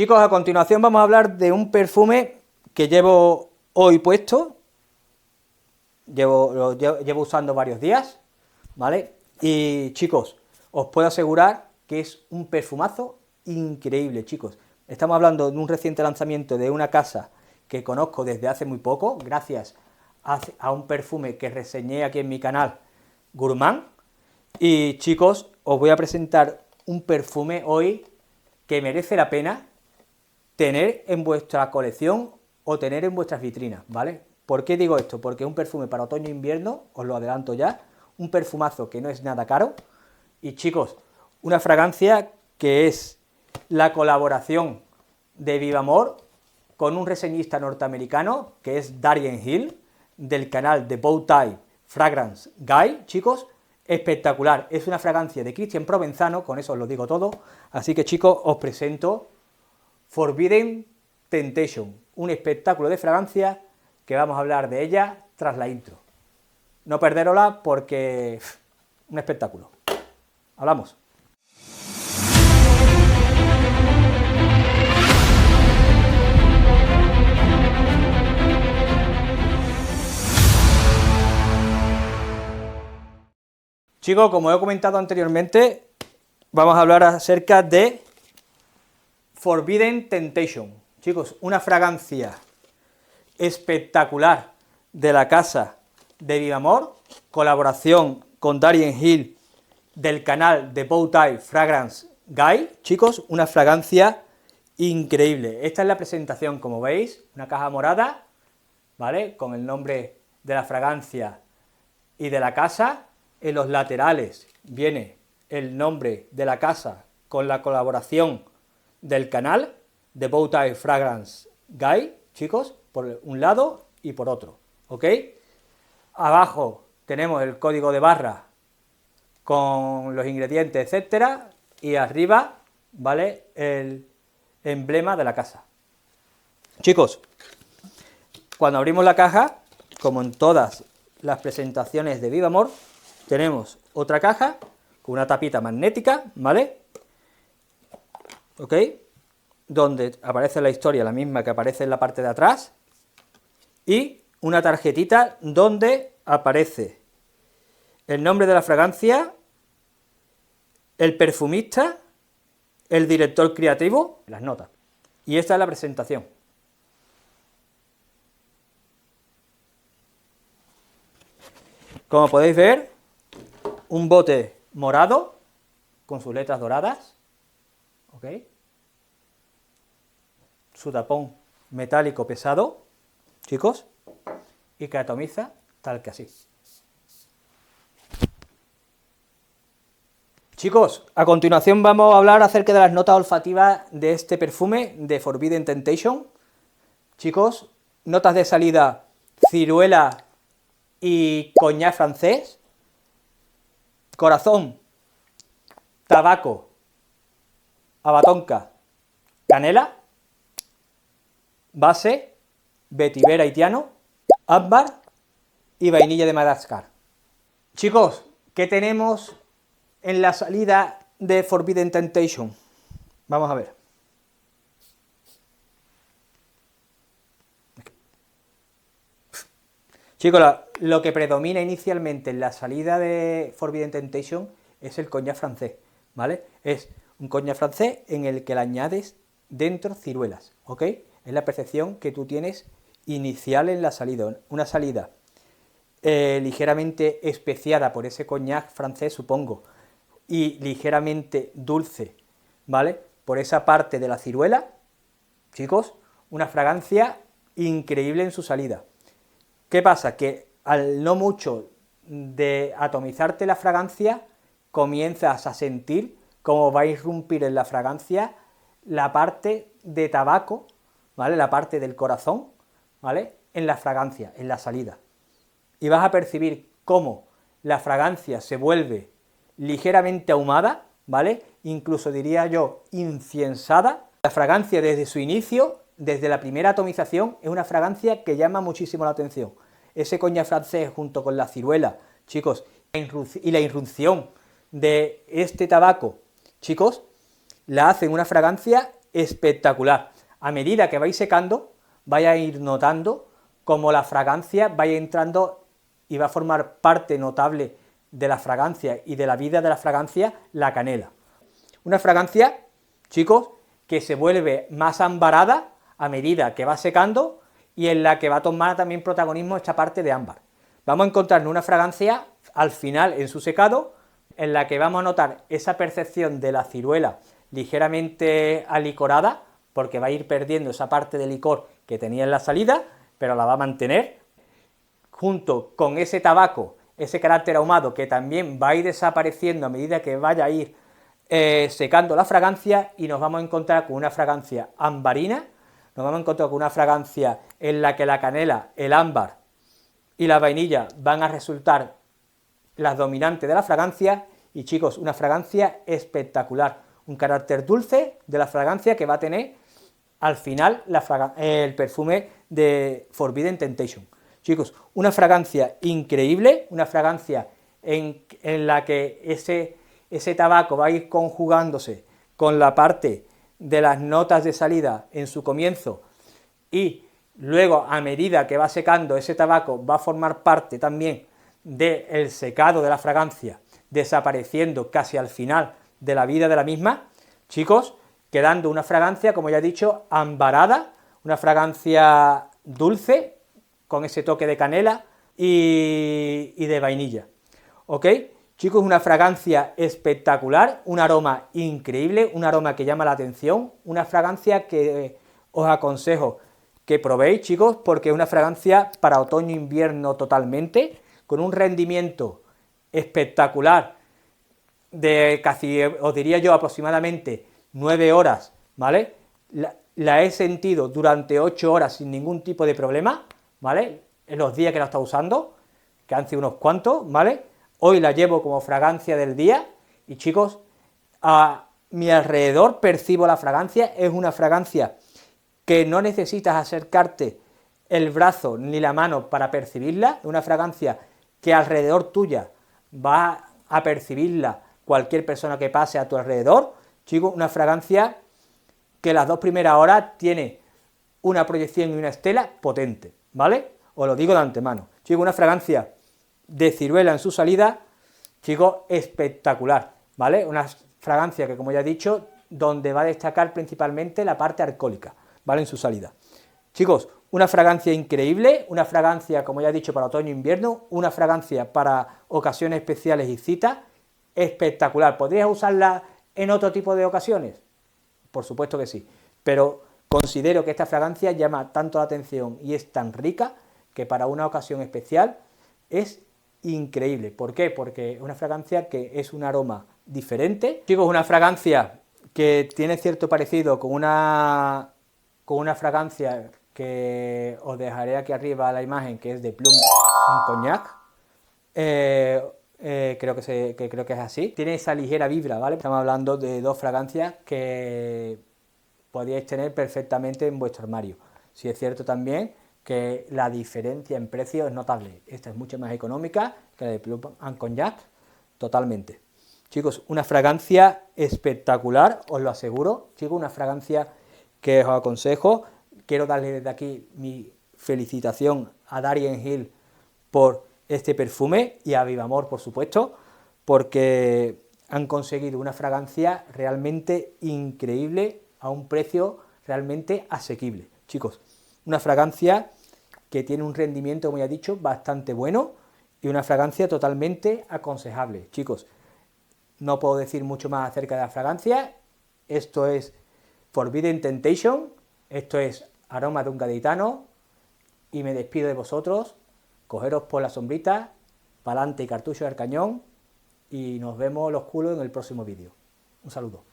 Chicos, a continuación vamos a hablar de un perfume que llevo hoy puesto, llevo usando varios días, ¿vale? Y chicos, os puedo asegurar que es un perfumazo increíble, chicos. Estamos hablando de un reciente lanzamiento de una casa que conozco desde hace muy poco, gracias a un perfume que reseñé aquí en mi canal, Gourmand. Y chicos, os voy a presentar un perfume hoy que merece la pena tener en vuestra colección o tener en vuestras vitrinas, ¿vale? ¿Por qué digo esto? Porque es un perfume para otoño e invierno, os lo adelanto ya, un perfumazo que no es nada caro, y chicos, una fragancia que es la colaboración de Vivamor con un reseñista norteamericano, que es Darien Hill, del canal de Bowtie Fragrance Guy, chicos, espectacular, es una fragancia de Christian Provenzano, con eso os lo digo todo, así que chicos, os presento Forbidden Temptation, un espectáculo de fragancia que vamos a hablar de ella tras la intro. No perderosla porque un espectáculo. Hablamos. Chicos, como he comentado anteriormente, vamos a hablar acerca de Forbidden Temptation. Chicos, una fragancia espectacular de la casa de Vivamor, colaboración con Darien Hill del canal de Bowtie Fragrance Guy. Chicos, una fragancia increíble. Esta es la presentación, como veis, una caja morada, ¿vale? Con el nombre de la fragancia y de la casa. En los laterales viene el nombre de la casa con la colaboración del canal de Bowtie Fragrance Guy, chicos, por un lado y por otro, ¿ok? Abajo tenemos el código de barra con los ingredientes, etcétera, y arriba, ¿vale?, el emblema de la casa. Chicos, cuando abrimos la caja, como en todas las presentaciones de Vivamor, tenemos otra caja con una tapita magnética, ¿vale?, ¿ok?, donde aparece la historia, la misma que aparece en la parte de atrás, y una tarjetita donde aparece el nombre de la fragancia, el perfumista, el director creativo, las notas. Y esta es la presentación. Como podéis ver, un bote morado con sus letras doradas, ¿ok?, su tapón metálico pesado, chicos, y que atomiza tal que así. Chicos, a continuación vamos a hablar acerca de las notas olfativas de este perfume de Forbidden Temptation. Chicos, notas de salida: ciruela y coñac francés, corazón, tabaco, abatonca, canela, base, vetiver haitiano, ámbar y vainilla de Madagascar. Chicos, ¿qué tenemos en la salida de Forbidden Temptation? Vamos a ver. Chicos, lo que predomina inicialmente en la salida de Forbidden Temptation es el coñac francés, ¿vale? Es un coñac francés en el que le añades dentro ciruelas, ¿ok? Es la percepción que tú tienes inicial en la salida, una salida ligeramente especiada por ese coñac francés, supongo, y ligeramente dulce, ¿vale?, por esa parte de la ciruela. Chicos, una fragancia increíble en su salida. ¿Qué pasa? Que al no mucho de atomizarte la fragancia, comienzas a sentir cómo va a irrumpir en la fragancia la parte de tabaco, ¿vale?, la parte del corazón, ¿vale?, en la fragancia, en la salida. Y vas a percibir cómo la fragancia se vuelve ligeramente ahumada, ¿vale?, incluso diría yo inciensada. La fragancia desde su inicio, desde la primera atomización, es una fragancia que llama muchísimo la atención. Ese coñac francés junto con la ciruela, chicos, y la irrupción de este tabaco, chicos, la hacen una fragancia espectacular. A medida que vais secando, vais a ir notando cómo la fragancia va entrando y va a formar parte notable de la fragancia y de la vida de la fragancia, la canela. Una fragancia, chicos, que se vuelve más ambarada a medida que va secando y en la que va a tomar también protagonismo esta parte de ámbar. Vamos a encontrar una fragancia al final en su secado, en la que vamos a notar esa percepción de la ciruela ligeramente alicorada, porque va a ir perdiendo esa parte de licor que tenía en la salida, pero la va a mantener, junto con ese tabaco, ese carácter ahumado que también va a ir desapareciendo a medida que vaya a ir secando la fragancia, y nos vamos a encontrar con una fragancia ambarina, nos vamos a encontrar con una fragancia en la que la canela, el ámbar y la vainilla van a resultar las dominantes de la fragancia, y chicos, una fragancia espectacular, un carácter dulce de la fragancia que va a tener al final el perfume de Forbidden Temptation. Chicos, una fragancia increíble, una fragancia en la que ese tabaco va a ir conjugándose con la parte de las notas de salida en su comienzo, y luego a medida que va secando ese tabaco va a formar parte también del secado de la fragancia, desapareciendo casi al final de la vida de la misma, chicos, quedando una fragancia, como ya he dicho, ambarada, una fragancia dulce, con ese toque de canela y de vainilla, ¿ok? Chicos, una fragancia espectacular, un aroma increíble, un aroma que llama la atención, una fragancia que os aconsejo que probéis, chicos, porque es una fragancia para otoño-invierno totalmente, con un rendimiento espectacular de casi, os diría yo, aproximadamente 9 horas, ¿vale? La he sentido durante 8 horas sin ningún tipo de problema, ¿vale? En los días que la he estado usando, que han sido unos cuantos, ¿vale? Hoy la llevo como fragancia del día, y chicos, a mi alrededor percibo la fragancia, es una fragancia que no necesitas acercarte el brazo ni la mano para percibirla, es una fragancia que alrededor tuya va a percibirla cualquier persona que pase a tu alrededor. Chicos, una fragancia que las 2 primeras horas tiene una proyección y una estela potente, ¿vale? Os lo digo de antemano. Chicos, una fragancia de ciruela en su salida, chicos, espectacular, ¿vale? Una fragancia que, como ya he dicho, donde va a destacar principalmente la parte alcohólica, ¿vale? En su salida. Chicos, una fragancia increíble, una fragancia, como ya he dicho, para otoño-invierno, una fragancia para ocasiones especiales y citas, espectacular. ¿Podrías usarla en otro tipo de ocasiones? Por supuesto que sí, pero considero que esta fragancia llama tanto la atención y es tan rica que para una ocasión especial es increíble. ¿Por qué? Porque es una fragancia que es un aroma diferente. Chicos, una fragancia que tiene cierto parecido con una fragancia que os dejaré aquí arriba la imagen, que es de Plum en Cognac. Creo que es así. Tiene esa ligera vibra, ¿vale? Estamos hablando de 2 fragancias que podríais tener perfectamente en vuestro armario. Sí es cierto también que la diferencia en precio es notable. Esta es mucho más económica que la de Plum en Cognac, totalmente. Chicos, una fragancia espectacular, os lo aseguro. Chicos, una fragancia que os aconsejo. Quiero darle desde aquí mi felicitación a Darien Hill por este perfume, y a Vivamor, por supuesto, porque han conseguido una fragancia realmente increíble a un precio realmente asequible. Chicos, una fragancia que tiene un rendimiento, como ya he dicho, bastante bueno, y una fragancia totalmente aconsejable. Chicos, no puedo decir mucho más acerca de la fragancia. Esto es Forbidden Temptation, esto es Aroma de un Gaditano, y me despido de vosotros. Cogeros por la sombrita, pa'lante y cartucho del cañón, y nos vemos los culos en el próximo vídeo. Un saludo.